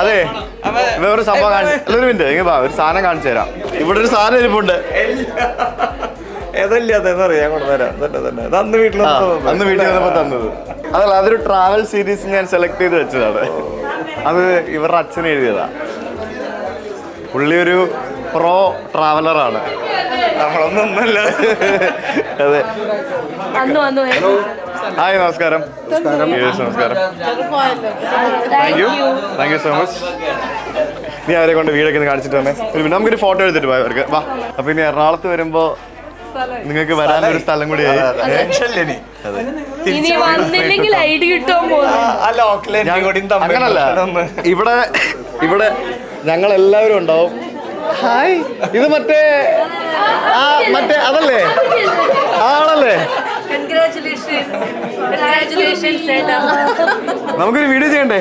അതെ, വേറൊരു സംഭവം ഒരു മിനിറ്റ്, ഒരു സാധനം കാണിച്ചു തരാം. ഇവിടെ ഒരു സാധനം ഇരിപ്പുണ്ട്. അന്ന് വീട്ടിൽ വന്നപ്പോ തന്നത് അതല്ല, അതൊരു ട്രാവൽ സീരീസ് ഞാൻ സെലക്ട് ചെയ്ത് വെച്ചതാണ്. അത് ഇവരുടെ അച്ഛൻ എഴുതിയതാ. പുള്ളി ഒരു പ്രോ ട്രാവലറാണ്, നമ്മളൊന്നല്ല. അതെ. ഹായ്, നമസ്കാരം. നമസ്കാരം. Thank you so much. നീ അവരെ കൊണ്ട് വീടൊക്കെ ഒന്ന് കാണിച്ചിട്ട് വന്നേ. നമുക്കൊരു ഫോട്ടോ എടുത്തിട്ട് പോയി അവർക്ക്. വാ. അപ്പൊ ഇനി എറണാകുളത്ത് വരുമ്പോ നിങ്ങൾക്ക് വരാനൊരു സ്ഥലം കൂടി അങ്ങനല്ല. ഇവിടെ ഞങ്ങൾ എല്ലാവരും ഉണ്ടാവും. ഹായ്, ഇത് മറ്റേ അതല്ലേ? ആണല്ലേ? നമുക്കൊരു വീഡിയോ ചെയ്യണ്ടേ?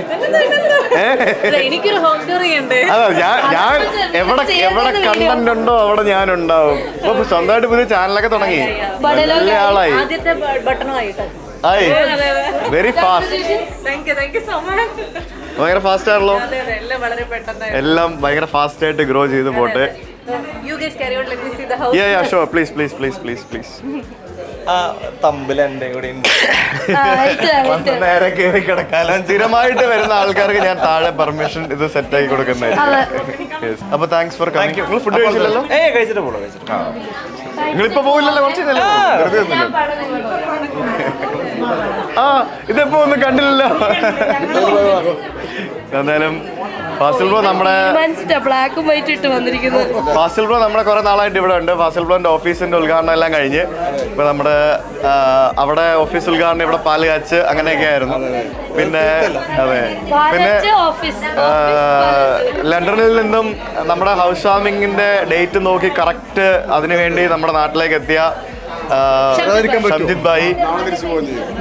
അതെ, ഞാൻ എവിടെ കണ്ടന്റ് ഉണ്ടോ അവിടെ ഞാൻ ഉണ്ടാവും. ഇപ്പൊ സ്വന്തമായിട്ട് പുതിയ ചാനലൊക്കെ തുടങ്ങി, നല്ല ആളായി. Very fast. ഭയങ്കര ഫാസ്റ്റ് ആണല്ലോ. എല്ലാം ഭയങ്കര ഫാസ്റ്റ് ആയിട്ട് ഗ്രോ ചെയ്ത് പോട്ടെ. നേരെ കയറി കിടക്കാലോ. സ്ഥിരമായിട്ട് വരുന്ന ആൾക്കാർക്ക് ഞാൻ താഴെ പെർമിഷൻ ഇത് സെറ്റ് ആക്കി കൊടുക്കുന്നതായിരിക്കും. അപ്പൊ താങ്ക്സ് ഫോർ കമ്മിങ്. നിങ്ങൾ ഫുഡ് കഴിച്ചില്ലല്ലോ? കഴിച്ചിട്ട് പോകണം. നിങ്ങളിപ്പോ പോയില്ലല്ലോ കുറച്ച് ആ ഇതെപ്പോ ഒന്നും കണ്ടില്ലല്ലോ. എന്തായാലും ഫാസിൽ ബ്രോ ബ്ലാക്കും വൈറ്റ് ഇട്ട് വന്നിരിക്കുന്നത്. ഫാസിൽ ബ്രോ നമ്മുടെ കുറെ നാളായിട്ട് ഇവിടെ ഉണ്ട്. ഫാസിൽ ബ്രോന്റെ ഓഫീസിന്റെ ഉദ്ഘാടനം എല്ലാം കഴിഞ്ഞ് ഇപ്പൊ നമ്മുടെ അവിടെ ഓഫീസ് ഉദ്ഘാടനം ഇവിടെ പാല് കാച്ച് അങ്ങനെയൊക്കെ ആയിരുന്നു. പിന്നെ അതെ, പിന്നെ ലണ്ടനിൽ നിന്നും നമ്മുടെ ഹൗസ് വാമിങ്ങിന്റെ ഡേറ്റ് നോക്കി കറക്റ്റ് അതിനുവേണ്ടി നമ്മുടെ നാട്ടിലേക്ക് എത്തിയ ഷംജിത് ഭായി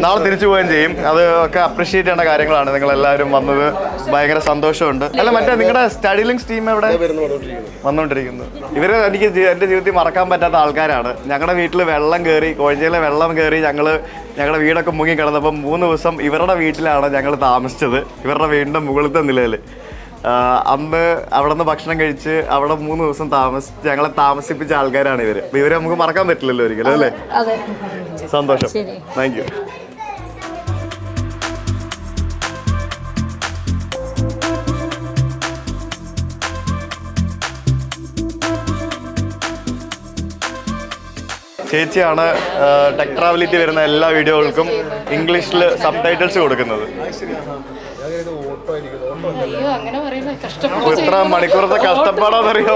നാളെ തിരിച്ചു പോവുകയും ചെയ്യും. അത് ഒക്കെ അപ്രീഷിയേറ്റ് ചെയ്യേണ്ട കാര്യങ്ങളാണ്. നിങ്ങൾ എല്ലാവരും വന്നത് ഭയങ്കര സന്തോഷമുണ്ട്. അല്ല മറ്റേ നിങ്ങളുടെ സ്റ്റഡി ലിങ്ക്സ് ടീം എവിടെ വന്നുകൊണ്ടിരിക്കുന്നു? ഇവര് എനിക്ക് എൻ്റെ ജീവിതത്തിൽ മറക്കാൻ പറ്റാത്ത ആൾക്കാരാണ്. ഞങ്ങളുടെ വീട്ടിൽ വെള്ളം കയറി, കോഴഞ്ചയിലെ വെള്ളം കയറി, ഞങ്ങളുടെ വീടൊക്കെ മുങ്ങി കിടന്നപ്പം 3 ദിവസം ഇവരുടെ വീട്ടിലാണ് ഞങ്ങൾ താമസിച്ചത്. ഇവരുടെ വീടിൻ്റെ മുകളിലത്തെ നിലയിൽ അന്ന് അവിടെ നിന്ന് ഭക്ഷണം കഴിച്ച് അവിടെ 3 ദിവസം ഞങ്ങളെ താമസിപ്പിച്ച ആൾക്കാരാണ് ഇവര്. ഇവരെ നമുക്ക് മറക്കാൻ പറ്റില്ലല്ലോ ഒരിക്കലും, അല്ലേ? സന്തോഷം, താങ്ക് യു. ചേച്ചിയാണ് ടെക് ട്രാവലിറ്റി വരുന്ന എല്ലാ വീഡിയോകൾക്കും ഇംഗ്ലീഷിൽ സബ് ടൈറ്റിൽസ് കൊടുക്കുന്നത്. എത്ര മണിക്കൂറത്തെ കഷ്ടപ്പാടാന്നറിയോ?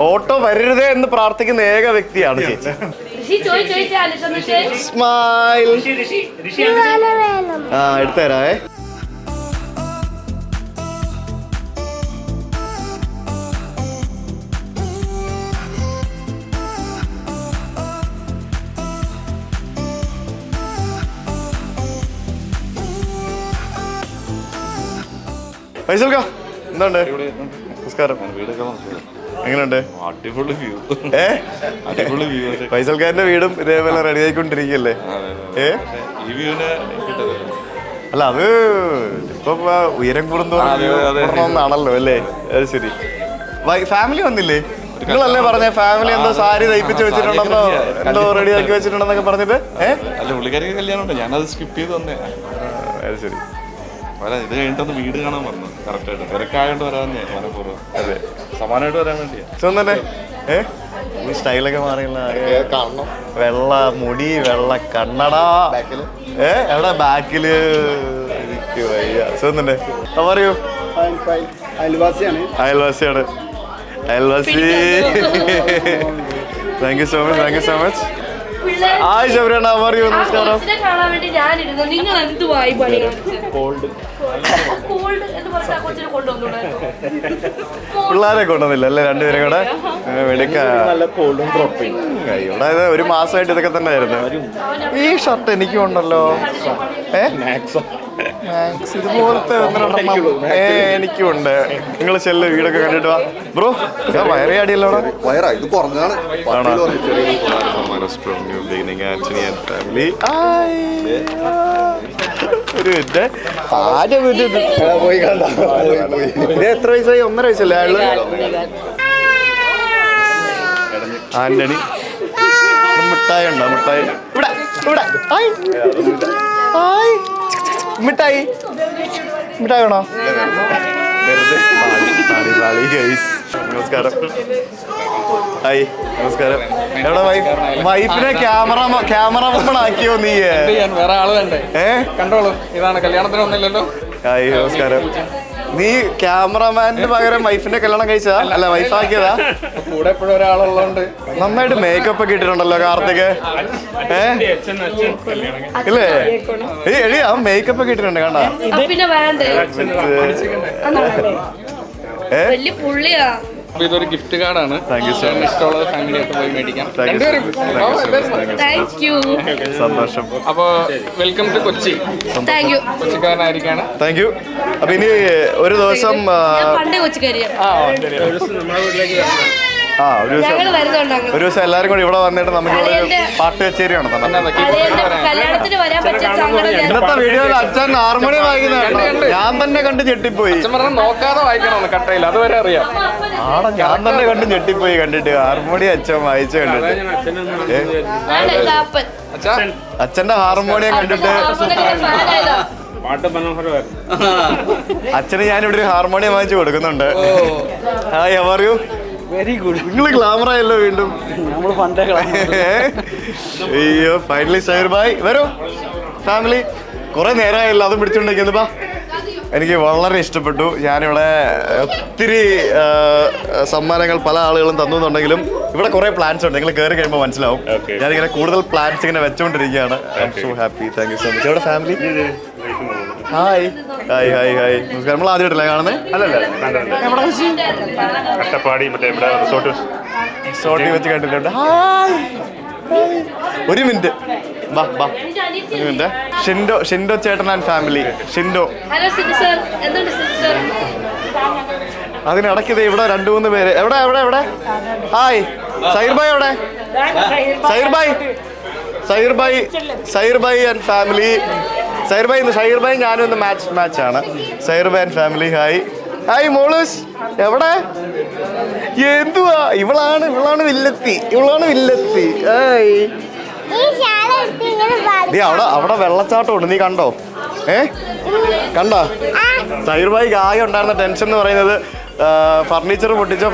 ഓട്ടോ വരരുതേ എന്ന് പ്രാർത്ഥിക്കുന്ന ഏക വ്യക്തിയാണ് ചേച്ചി. സ്മൈൽ. എടുത്തുതരാവേ. ഫൈസൽക്കാ എന്തുണ്ട്? നമസ്കാരം. എങ്ങനെയുണ്ട്? അടിപൊളി വ്യൂ. അടിപൊളി വ്യൂ. ഫൈസൽക്കാരന്റെ വീടും ഇതേപോലെ റെഡി ആയിക്കൊണ്ടിരിക്കുകയല്ലേ? ഈ വ്യൂവിന് അല്ല അത് ഇപ്പൊ ഉയരം കൂടുന്നോന്നാണല്ലോ അല്ലേ? അത് ശരി. ഫാമിലി വന്നില്ലേ? നിങ്ങളല്ലേ പറഞ്ഞ ഫാമിലി എന്തോ സാരി തയ്പ്പിച്ച് വെച്ചിട്ടുണ്ടെന്നോ എന്തോ റെഡി ആക്കി വെച്ചിട്ടുണ്ടെന്നൊക്കെ പറഞ്ഞിട്ട്? അല്ല പുള്ളിക്കാരിക്ക് കല്യാണം ഉണ്ട്, ഞാനത് സ്കിപ്പ് ചെയ്ത് വന്നേ. അത് ശരി. അല്ല ഇത് കഴിഞ്ഞിട്ടൊന്ന് വീട് കാണാൻ പറഞ്ഞു. കറക്റ്റായിട്ട് തിരക്കായോണ്ട് വരാന്നേ മനഃപൂർവ്വം. അതെ, സമാനമായിട്ട് വരാൻ വേണ്ടിയാ. തന്നെ സ്റ്റൈലൊക്കെ മാറിയുള്ള കാണണം. വെള്ള മുടി, വെള്ള കണ്ണട, എവിടെ ബാക്കില് എനിക്ക് വയ്യ. സുഖന്നെ പറയൂ. അയൽവാസിയാണ്. അയൽവാസി. Thank you so much, thank you so much. Hi ശബരിയണ്ണ, പറയൂ. നമസ്കാരം. പിള്ളേരെ കൊണ്ടുവന്നില്ല അല്ലേ? രണ്ടുപേരും കൂടെ ഇവിടെ 1 മാസമായിട്ട് ഇതൊക്കെ തന്നെ ആയിരുന്നു. ഈ ഷർട്ട് എനിക്കും ഉണ്ടല്ലോ. ഇതുപോലത്തെ എനിക്കും ഉണ്ട്. നിങ്ങൾ ചെല്ല് വീടൊക്കെ കണ്ടിട്ട് വാ. ബ്രോ വയറേ അടിയല്ലോ. വയറാ ഇത് കുറഞ്ഞാണ്. ഇത് എത്ര വയസ്സായി? 1.5 വയസ്സല്ലേ ആള്? ആന്റണി. മിഠായി ഉണ്ടോ? മിഠായി ഇവിടെ ഇവിടെ. മിഠായി മിഠായി വേണോ? നമസ്കാരം. ഹായ് നമസ്കാരം. എവിടെ വൈഫിനെ ക്യാമറ ആക്കിയോ നീ? വേറെ ആള് വേണ്ടേ? കണ്ടോളൂ, ഇതാണ് കല്യാണത്തിന് ഒന്നില്ലല്ലോ. ഹായ് നമസ്കാരം. നീ ക്യാമറമാന്റെ പകരം വൈഫിന്റെ കല്യാണം കഴിച്ചതാ? അല്ല വൈഫ് ആക്കിയതാ? കൂടെ എപ്പോഴും ഒരാളുള്ളതുകൊണ്ട് നന്നായിട്ട് മേക്കപ്പ് ഒക്കെ ഇട്ടിട്ടുണ്ടല്ലോ കാർത്തിക്. ഇല്ലേ? എഴി ആ മേക്കപ്പ് ഒക്കെ ഇട്ടിട്ടുണ്ട് കണ്ടാ? പിന്നെ വേണ്ടേ? വലിയ പുള്ളിയാ. അപ്പൊ ഇതൊരു ഗിഫ്റ്റ് കാർഡാണ്. ഇഷ്ടമുള്ളത് ഫാമിലി ആയിട്ട് പോയി മേടിക്കാം. സന്തോഷം. അപ്പൊ വെൽക്കം ടു കൊച്ചി. കൊച്ചിക്കാരനായിരിക്കാണ്. Thank you. അപ്പൊ ഇനി ഒരു ദിവസം ഒരു ദിവസം എല്ലാരും കൂടി ഇവിടെ വന്നിട്ട് നമുക്ക് പാട്ട് കച്ചേരി നടത്തണം. ഇന്നത്തെ വീഡിയോയിൽ അച്ഛൻ ഹാർമോണിയം വായിക്കുന്നതാണ്. ഞാൻ തന്നെ കണ്ട് ഞെട്ടിപ്പോയി. നോക്കാതെ വായിക്കണം കട്ടയിൽ, അതുവരെ അറിയാം. ഞാൻ തന്നെ കണ്ട് ഞെട്ടിപ്പോയി കണ്ടിട്ട് ഹാർമോണിയം അച്ഛൻ വായിച്ചു കണ്ടിട്ട്. അച്ഛന്റെ ഹാർമോണിയം കണ്ടിട്ട് അച്ഛന് ഞാനിവിടെ ഒരു ഹാർമോണിയം വാങ്ങിച്ചു കൊടുക്കുന്നുണ്ട്. Hi, how are U? Very good. നിങ്ങൾ ഗ്ലാമർ ആയല്ലോ വീണ്ടും. നമ്മൾ പണ്ടേ അയ്യോ ഫൈനലി ഷൈർ ഭായ് വരൂ. ഫാമിലി കുറെ നേരമായല്ലോ അതും പിടിച്ചോണ്ടിരിക്കുന്നു. ബാ, എനിക്ക് വളരെ ഇഷ്ടപ്പെട്ടു. ഞാനിവിടെ ഒത്തിരി സമ്മാനങ്ങൾ പല ആളുകളും തന്നു എന്നുണ്ടെങ്കിലും ഇവിടെ കുറെ പ്ലാൻസ് ഉണ്ട്. നിങ്ങൾ കയറി കഴിയുമ്പോൾ മനസ്സിലാവും. ഞാനിങ്ങനെ കൂടുതൽ പ്ലാൻസ് ഇങ്ങനെ വെച്ചോണ്ടിരിക്കുകയാണ്. I'm so happy. Thank you so much. ഇവിടെ family hi hi hi hi നമസ്കാരം. നമ്മൾ ആദ്യമായിട്ടല്ലേ കാണുന്നത്? അട്ടപ്പാടി മറ്റേ ഇവിടെ റിസോർട്ടിൽ വെച്ച് കണ്ടിട്ടുണ്ട്. ഹായ് ഒരു മിനിറ്റ്. ബാ ബാ ഒരു മിനിറ്റ്. ഷിൻഡോ ചേട്ടൻ and family. Shinto. Hello Sindhu sir, എന്തുണ്ട് സിന്ധു സർ? അതിനിടയ്ക്ക് ഇവിടെ 2-3 പേര്. എവിടെ എവിടെ എവിടെ? ഹായ് സൈർ ഭായ് എവിടെ? സൈർ ഭായ് ആൻഡ് ഫാമിലി. സൈർ ഭായ് ഞാനും ഇന്ന് മാച്ചാണ്. സൈർ ഭായ് ആൻഡ് ഫാമിലി. ഹായ് ഹായ് മോളൂസ് എവിടെ? എന്തുവാ ഇവളാണ് വില്ലത്തി. ഹായ്. നീ അവിടെ വെള്ളച്ചാട്ടം ഉണ്ട്, നീ കണ്ടോ? കണ്ടോ? സൈർ ഭായിക്ക് ആകെ ഉണ്ടായിരുന്ന ടെൻഷൻ എന്ന് പറയുന്നത് ഫർണിച്ചർ പൊട്ടിച്ചോ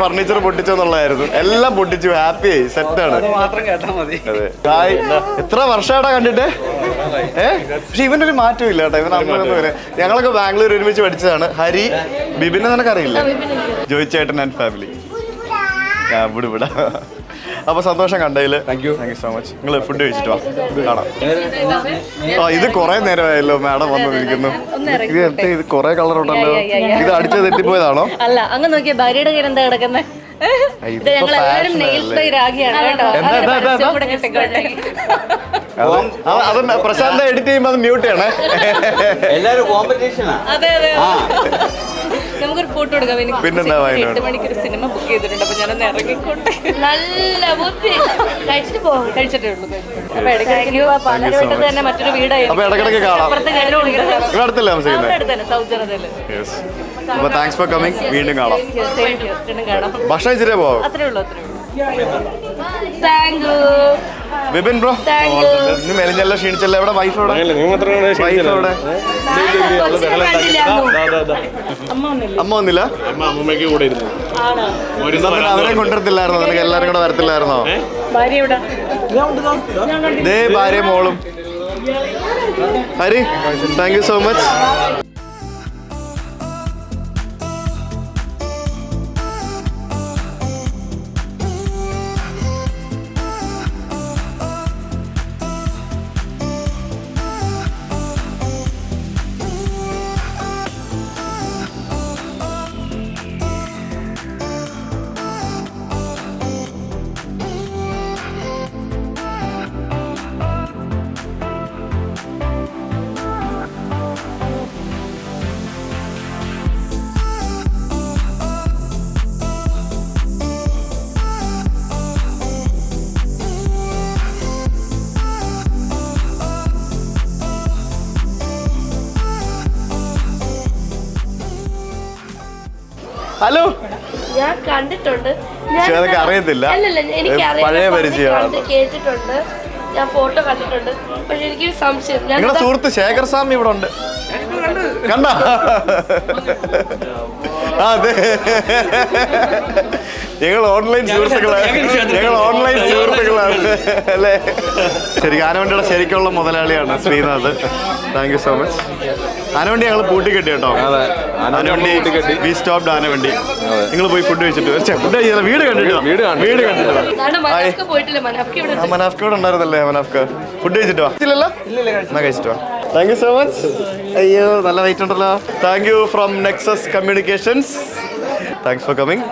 എന്നുള്ളതായിരുന്നു. എല്ലാം പൊട്ടിച്ചു. ഹാപ്പി ആയി, സെറ്റാണ്. അതെ. ഹായ്. എത്ര വർഷമായിട്ടാ കണ്ടിട്ട്? പക്ഷെ ഇവനൊരു മാറ്റവും ഇല്ല കേട്ടോ. ഇവൻ അങ്ങനൊന്നും വരെ. ഞങ്ങളൊക്കെ ബാംഗ്ലൂർ ഒരുമിച്ച് പഠിച്ചതാണ്. ഹരി, ബിബിനെ നിനക്കറിയില്ല? ജോയി ചേട്ടൻ ആൻഡ് ഫാമിലി. ഇവിടെ അപ്പൊ സന്തോഷം കണ്ടതിൽ. Thank you so much. നിങ്ങൾ ഫുഡ് കഴിച്ചിട്ട് വാ, കാണാം. ഇത് കുറെ നേരമായല്ലോ മാഡം വന്നിരിക്കുന്നു. ഇത് കുറെ കളർ ഉണ്ടല്ലോ. ഇത് അടിച്ച് തെറ്റിപ്പോയതാണോ? അല്ല, അങ്ങ് നോക്കിയ ഭാര്യയുടെ കയ്യിൽ എന്താ കിടക്കുന്നത്? അത് പ്രശാന്ത എഡിറ്റ് ചെയ്യുമ്പോ അത് മ്യൂട്ട് ചെയ്യണേ. എല്ലാരും കോമ്പറ്റീഷനാ. അതെ നമുക്കൊരു ഫോട്ടോ എടുക്കാം. പിന്നെന്താ 8 മണിക്കൊരു സിനിമ ബുക്ക് ചെയ്തിട്ടുണ്ട്. അപ്പൊ ഞാനൊന്ന് ഇറങ്ങിക്കോട്ടെ. നല്ല ബുദ്ധി. കഴിച്ചിട്ടേ ഉള്ളൂ. അപ്പൊ ഇടയ്ക്ക് പാലാരിവട്ടത്ത് തന്നെ മറ്റൊരു വീടായിരുന്നു. അപ്പൊ ഇടയ്ക്കിടയ്ക്ക് കാണാം. ഇവിടെ അടുത്തല്ലേ താമസിക്കുന്നത്? അടുത്തന്നെ സൗത്ത് ജനതയില്. അപ്പൊ താങ്ക്സ് ഫോർ കമ്മിങ്. വീണ്ടും കാണാം. ഭക്ഷണം ഇച്ചിരി പോവാം. അത്രേ ഉള്ളൂ. Thank you Vipin bro. ഇന്ന് മെലിഞ്ഞല്ല, ക്ഷീണിച്ചല്ല. എവിടെ വൈഫ്? എവിടെ? അമ്മ വന്നില്ല? അമ്മമ്മയ്ക്ക് കൂടെ ഇരുന്നു. അവരെ കൊണ്ടുവരത്തില്ലായിരുന്നോ? നിനക്ക് എല്ലാരും കൂടെ വരത്തില്ലായിരുന്നോ? ദേ ഭാര്യ മോളും. Hari, thank you so much. Hello. ഞാൻ കണ്ടിട്ടുണ്ട്. അതൊക്കെ അറിയത്തില്ല. പഴയ പരിചയമാണ്. കേട്ടിട്ടുണ്ട്. ഞാൻ ഫോട്ടോ കണ്ടിട്ടുണ്ട്. പക്ഷെ എനിക്കൊരു സംശയം. നിങ്ങളുടെ സുഹൃത്ത് ശേഖർ സ്വാമി ഇവിടെ ഉണ്ട്. കണ്ട? അതെ, ഞങ്ങൾ ഓൺലൈൻ സുഹൃത്തുക്കളാണ് അല്ലേ? ശരി, ആനവണ്ടിയുടെ ശരിക്കുള്ള മുതലാളിയാണ് Srinath. Thank you so much. ആനവണ്ടി ഞങ്ങൾ പൂട്ടിക്കെട്ടി കേട്ടോ. ആനവണ്ടി വി സ്റ്റോപ്ഡ് ആനവണ്ടി. നിങ്ങൾ പോയി ഫുഡ് കഴിച്ചിട്ട് ഫുഡ് കഴിച്ചാൽ വീട് കണ്ടിട്ടോ. മനാഫ്ക ഇവിടെ ഉണ്ടായിരുന്നല്ലേ? മനാഫ്ക ഫുഡ് കഴിച്ചിട്ട് വാ. ഇല്ലല്ലോ, എന്നാ കഴിച്ചിട്ട് വാ. Thank you so much. അയ്യോ നല്ല വെയിറ്റ് ഉണ്ടല്ലോ. Thank you from Nexus communications. Thanks for coming.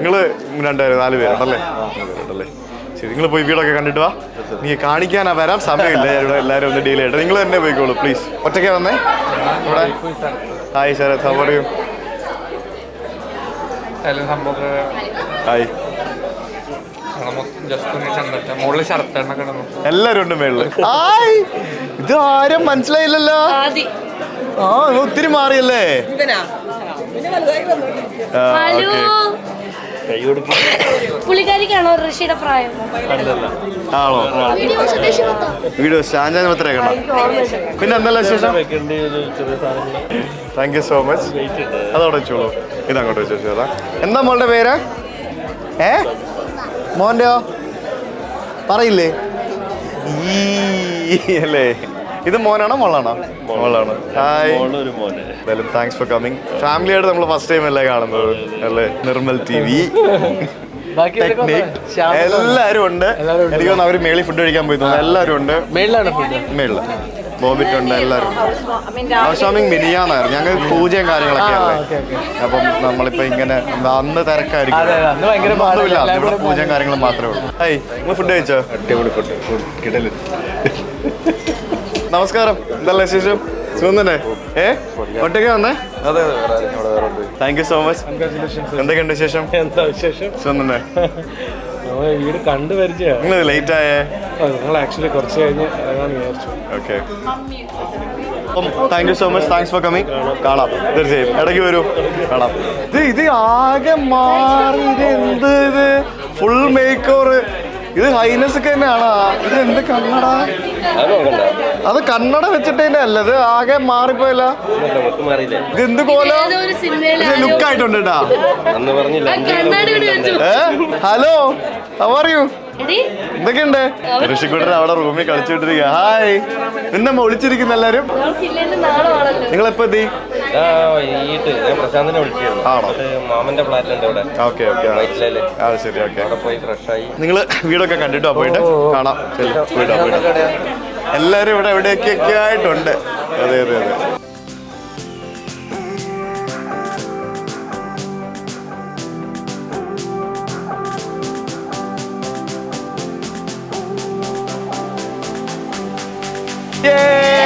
നിങ്ങൾ 4 പേരുണ്ടല്ലേ? ശരി, നിങ്ങൾ പോയി വീടൊക്കെ കണ്ടിട്ട് വാ. നീ കാണിക്കാനാ വരാൻ സമയമില്ല. ഇവിടെ എല്ലാവരും ഒന്ന് ഡീൽ ചെയ്യട്ടെ. നിങ്ങൾ തന്നെ പോയിക്കോളൂ പ്ലീസ്. ഒറ്റയ്ക്ക് വന്നേ ഇവിടെ. Hi Sharath, how are you? Hi. എല്ലാരും ഉണ്ട് മേളില്. ഹായ്, ഇത് ആരും മനസ്സിലായില്ലല്ലോ. ആ, ഒത്തിരി മാറിയല്ലേ? പുള്ളിക്കാരിക്കാണോ ഋഷിയുടെ പ്രായം? ആണോ? വീഡിയോ ശാന്താനത്രയൊക്കെ. പിന്നെ എന്തല്ല വിശേഷം? Thank you so much. അതോടെ വെച്ചോളൂ. ഇതങ്ങോട്ട് വെച്ചോ. എന്താ മോളുടെ പേര്? മോൻ്റെയോ പറയില്ലേ അല്ലേ? ഇത് മോനാണോ മോളാണോ? മോളാണ്. ഹായ്, എന്തായാലും താങ്ക്സ് ഫോർ കമ്മിങ്. ഫാമിലിയായിട്ട് നമ്മൾ ഫസ്റ്റ് ടൈം അല്ലേ കാണുന്നത് അല്ലേ? നിർമ്മൽ TV എല്ലാവരും ഉണ്ട്. എനിക്ക് തോന്നുന്നു അവര് മേളിൽ ഫുഡ് കഴിക്കാൻ പോയി തോന്നുന്നു. എല്ലാവരും ഉണ്ട്. മേളില് ബോബിറ്റ് ഉണ്ട്. എല്ലാവരും ഹൗസ് വാമിങ് മിനിയാന്നായിരുന്നു. ഞങ്ങൾ പൂജയും കാര്യങ്ങളൊക്കെ അല്ലേ. അപ്പം നമ്മളിപ്പോ ഇങ്ങനെ അന്ന് തിരക്കായിരിക്കും. ഇവിടെ പൂജയും കാര്യങ്ങളും മാത്രമേ ഉള്ളൂ. ഹായ്, നിങ്ങൾ ഫുഡ് കഴിച്ചോ? അടിപൊളി ഫുഡ് കിടല്. നമസ്കാരം, എന്തല്ല വിശേഷം? സുഖം തന്നെ? ഒറ്റയ്ക്ക് വന്നേ? Thank you so much. എന്തൊക്കെയുണ്ട് വിശേഷം? എന്താ വിശേഷം? സുഖം തന്നെ? വീട് കണ്ടു പരിചയം. നിങ്ങൾ ലേറ്റ് ആയേ? ഞങ്ങൾ ആക്ച്വലി കുറച്ച് കഴിഞ്ഞ് ഇറങ്ങാന്ന് വിചാരിച്ചു. Okay, thank you so much. Thanks for coming. കാണാം, തീർച്ചയായും ഇടയ്ക്ക് വരൂ, കാണാം. ഇത് ആകെ മാറി. ഇത് എന്ത് ഇത് ഫുൾ മേക്ക് ഓവർ. ഇത് ഹൈനസ് ഒക്കെ തന്നെയാണോ? ഇത് എന്ത് കണ്ണട? അത് കണ്ണട വെച്ചിട്ടേ അല്ല, ഇത് ആകെ മാറിപ്പോയല്ല. ഇത് എന്ത് കോലോ? ലുക്ക് ആയിട്ടുണ്ട് കേട്ടാ. Hello, how are U? എന്തൊക്കെയുണ്ട്? ഋഷിക്കുട്ടൻ അവിടെ റൂമിൽ കളിച്ചുകൊണ്ടിരിക്കുക. ഹായ്, നിന്നെ ഒളിച്ചിരിക്കുന്ന എല്ലാരും. നിങ്ങൾ എപ്പോ എത്തി? പ്രശാന്തിനെ വിളിച്ചു. ആണോ? മാമന്റെ ഫ്ലാറ്റിലുണ്ട് ഇവിടെ. ഓക്കെ ഓക്കെ, ആ ശരി. ഓക്കെ, അവിടെ പോയി ഫ്രഷായി. നിങ്ങൾ വീടൊക്കെ കണ്ടിട്ടോ? പോയിട്ട് കാണാം. പോയിട്ടോ. എല്ലാരും ഇവിടെ എവിടെയൊക്കെ ആയിട്ടുണ്ട്. അതെ അതെ അതെ. Yeah!